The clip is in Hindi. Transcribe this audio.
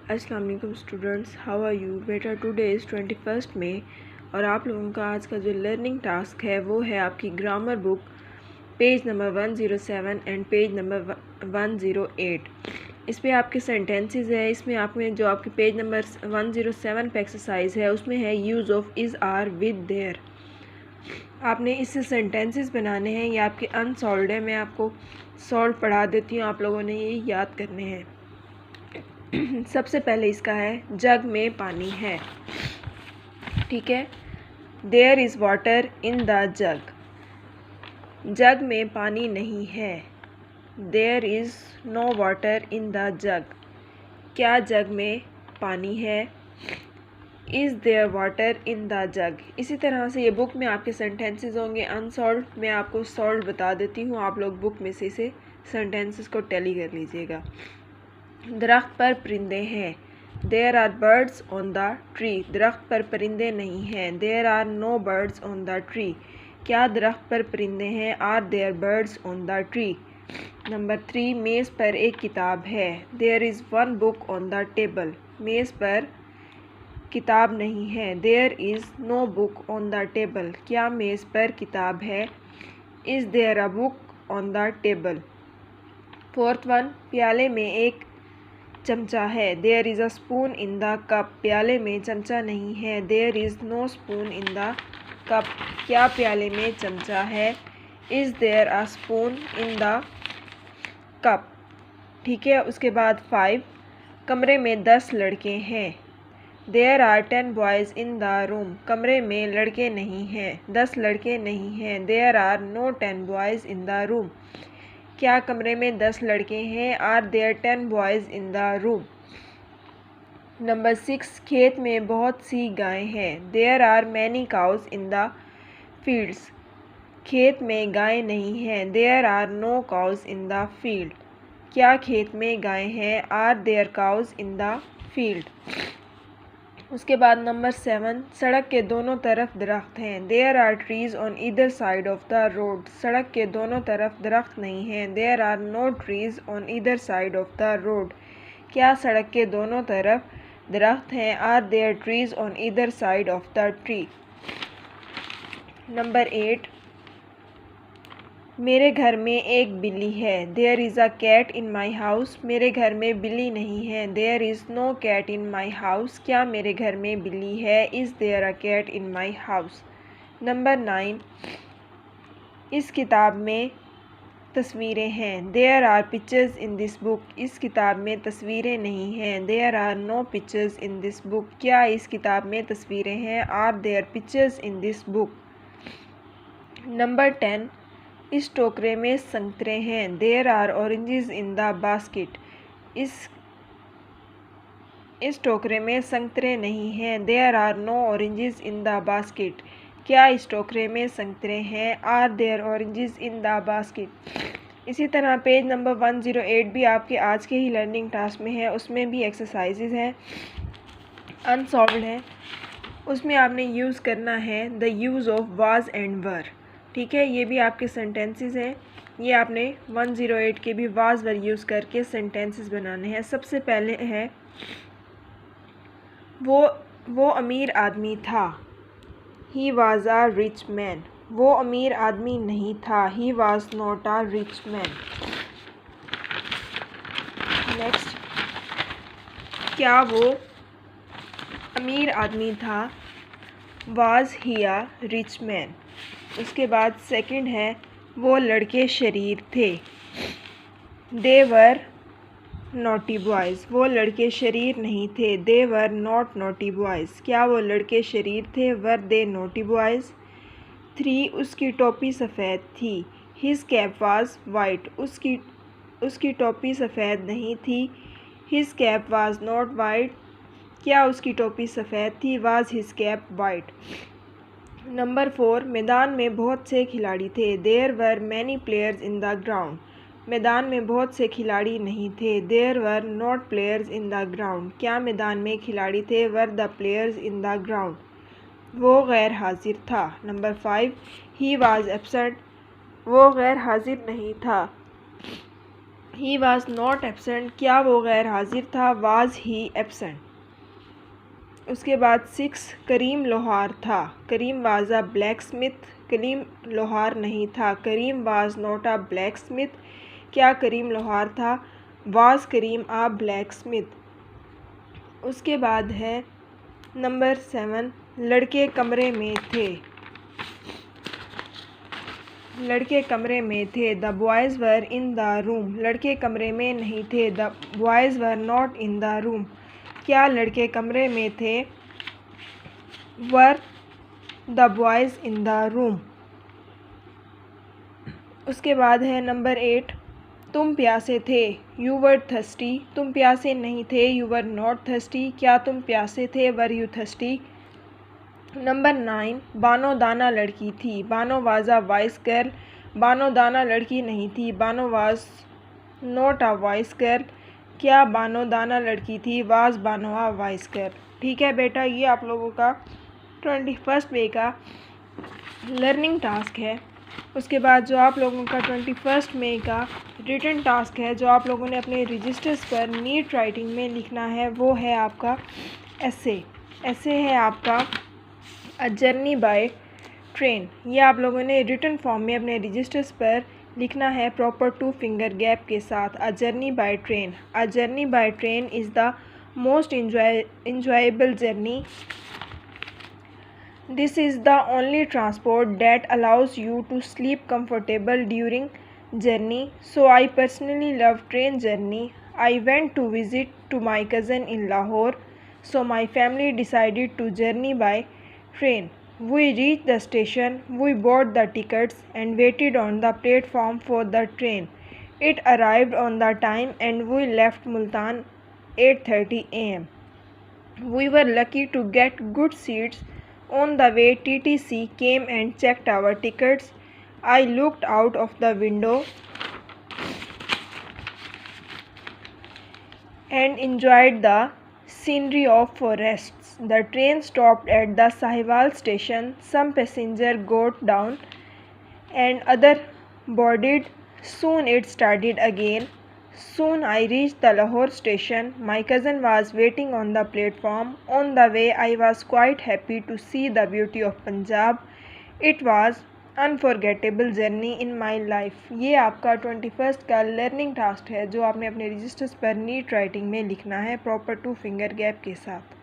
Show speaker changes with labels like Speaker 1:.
Speaker 1: अस्सलाम वालेकुम स्टूडेंट्स, हाउ आर यू बेटा। टुडे इज़ 21 मई और आप लोगों का आज का जो लर्निंग टास्क है वो है आपकी grammar book page number 107 and page number 108। इस पे आपके सेंटेंसेस है। इसमें आपने जो आपके पेज नंबर 107 पे एक्सरसाइज है उसमें है use of is are with there. आपने इससे सेंटेंसेस बनाने हैं। ये आपके अनसॉल्व्ड है। मैं आपको सॉल्व पढ़ा देती हूँ, आप लोगों ने ये याद करने हैं। सबसे पहले इसका है जग में पानी है, ठीक है। There is water in the jug. Jug में पानी नहीं है। There is no water in the jug. क्या जग में पानी है। Is there water in the jug. इसी तरह से ये बुक में आपके सेंटेंसेस होंगे अनसॉल्व। मैं आपको सॉल्व बता देती हूँ, आप लोग बुक में से इसे सेंटेंसेस को टैली कर लीजिएगा। दरख्त पर परिंदे हैं। There are birds on the tree. दरख्त पर परिंदे नहीं हैं। There are no birds on the tree. क्या दरख्त पर परिंदे हैं। Are there birds on the tree. Number 3, मेज़ पर एक किताब है। There is one book on the table. मेज़ पर किताब नहीं है। There is no book on the table. क्या मेज़ पर किताब है। Is there a book on the table. 4th one, प्याले में एक चमचा है। There is a spoon in the cup. प्याले में चमचा नहीं है। There is no spoon in the cup. क्या प्याले में चमचा है। Is there a spoon in the cup, ठीक है। उसके बाद 5, कमरे में 10 लड़के हैं। There are 10 boys in the room. कमरे में लड़के नहीं हैं। 10 लड़के नहीं हैं। There are no 10 boys in the room. क्या कमरे में 10 लड़के हैं। Are there 10 boys in the room. Number 6, खेत में बहुत सी गायें हैं। There are many cows in the fields. खेत में गायें नहीं हैं। There are no cows in the field. क्या खेत में गायें हैं। Are there cows in the field. उसके बाद नंबर 7, सड़क के दोनों तरफ दरख्त हैं। There are trees on either side of the road. सड़क के दोनों तरफ दरख्त नहीं हैं। There are no trees on either side of the road. क्या सड़क के दोनों तरफ दरख्त हैं। Are there trees on either side of the tree. Number 8, मेरे घर में एक बिल्ली है। There is a cat in my house. मेरे घर में बिल्ली नहीं है। There is no cat in my house. क्या मेरे घर में बिल्ली है। Is there a cat in my house. Number 9, इस किताब में तस्वीरें हैं। There are pictures in this book. इस किताब में तस्वीरें नहीं हैं। There are no pictures in this book. क्या इस किताब में तस्वीरें हैं। Are there pictures in this book. Number 10, इस टोकरे में संतरे हैं। There are oranges in the basket. इस टोकरे में संतरे नहीं हैं। There are no oranges in the basket. क्या इस टोकरे में संतरे हैं। Are there oranges in the basket. इसी तरह पेज नंबर 108 भी आपके आज के ही लर्निंग टास्क में है। उसमें भी एक्सरसाइजेज हैं अनसॉल्व्ड हैं। उसमें आपने यूज़ करना है the use of was and were, ठीक है। ये भी आपके सेंटेंसेस हैं। ये आपने 108 के भी वाज वर यूज़ करके सेंटेंसेस बनाने हैं। सबसे पहले है वो अमीर आदमी था। He was a rich man. वो अमीर आदमी नहीं था। He was not a rich man. Next, क्या वो अमीर आदमी था। Was he a rich man. उसके बाद सेकंड है वो लड़के शरीर थे। दे वर नॉटी बॉयज़। वो लड़के शरीर नहीं थे। दे वर नॉट नॉटी बॉयज़। क्या वो लड़के शरीर थे। वर दे नॉटी बॉयज़। 3, उसकी टोपी सफ़ेद थी। His cap was white. उसकी टोपी सफ़ेद नहीं थी। His cap was not white. क्या उसकी टोपी सफ़ेद थी। Was his cap white. Number 4, मैदान में बहुत से खिलाड़ी थे। There were many players in the ground. मैदान में बहुत से खिलाड़ी नहीं थे। There were not players in the ground. क्या मैदान में खिलाड़ी थे। Were the players in the ground. वो गैर हाजिर था। Number 5, he was absent. वो गैर हाजिर नहीं था। ही वॉज नॉट एबसेंट, क्या वो गैर हाजिर था, वाज ही एबसेंट। उसके बाद 6, करीम लोहार था, Karim was a blacksmith, Karim लोहार नहीं था, Karim was not a blacksmith, क्या करीम लोहार था, was Karim a blacksmith. उसके बाद है नंबर 7, लड़के कमरे में थे, लड़के कमरे में थे, the boys were in the room, लड़के कमरे में नहीं थे, the boys were not in the room, क्या लड़के कमरे में थे, were the boys in the room. उसके बाद है नंबर 8, तुम प्यासे थे, यू वर थर्स्टी, तुम प्यासे नहीं थे, यू वर नॉट थर्स्टी, क्या तुम प्यासे थे, were you thirsty. Number 9, Bano दाना लड़की थी, Bano was a vice girl, Bano दाना लड़की नहीं थी, Bano was not a vice girl, क्या बानो दाना लड़की थी, was Bano a vice girl. ठीक है बेटा, ये आप लोगों का 21st वे का लर्निंग टास्क है। उसके बाद जो आप लोगों का 21st मई का रिटन टास्क है, जो आप लोगों ने अपने रजिस्टर्स पर नीट राइटिंग में लिखना है, वो है आपका ऐसे। ऐसे है आपका अ जर्नी बाय ट्रेन। ये आप लोगों ने रिटन फॉर्म में अपने रजिस्टर्स पर लिखना है प्रॉपर 2 फिंगर गैप के साथ। A journey by train, a journey by train is the most enjoyable journey. This is the only transport that allows you to sleep comfortable during journey. So I personally love train journey. I went to visit to my cousin in Lahore. So my family decided to journey by train. We reached the station, we bought the tickets and waited on the platform for the train. It arrived on the time and we left Multan 8:30 am. We were lucky to get good seats. On the way, TTC came and checked our tickets. I looked out of the window and enjoyed the scenery of forests. The train stopped at the Sahiwal station. Some passengers got down and others boarded. Soon it started again. Soon I reached the Lahore station. My cousin was waiting on the platform. On the way, I was quite happy to see the beauty of Punjab. It was unforgettable journey in my life. ये आपका 21st का लर्निंग टास्क है, जो आपने अपने रजिस्टर्स पर नीट राइटिंग में लिखना है प्रॉपर 2 फिंगर गैप के साथ।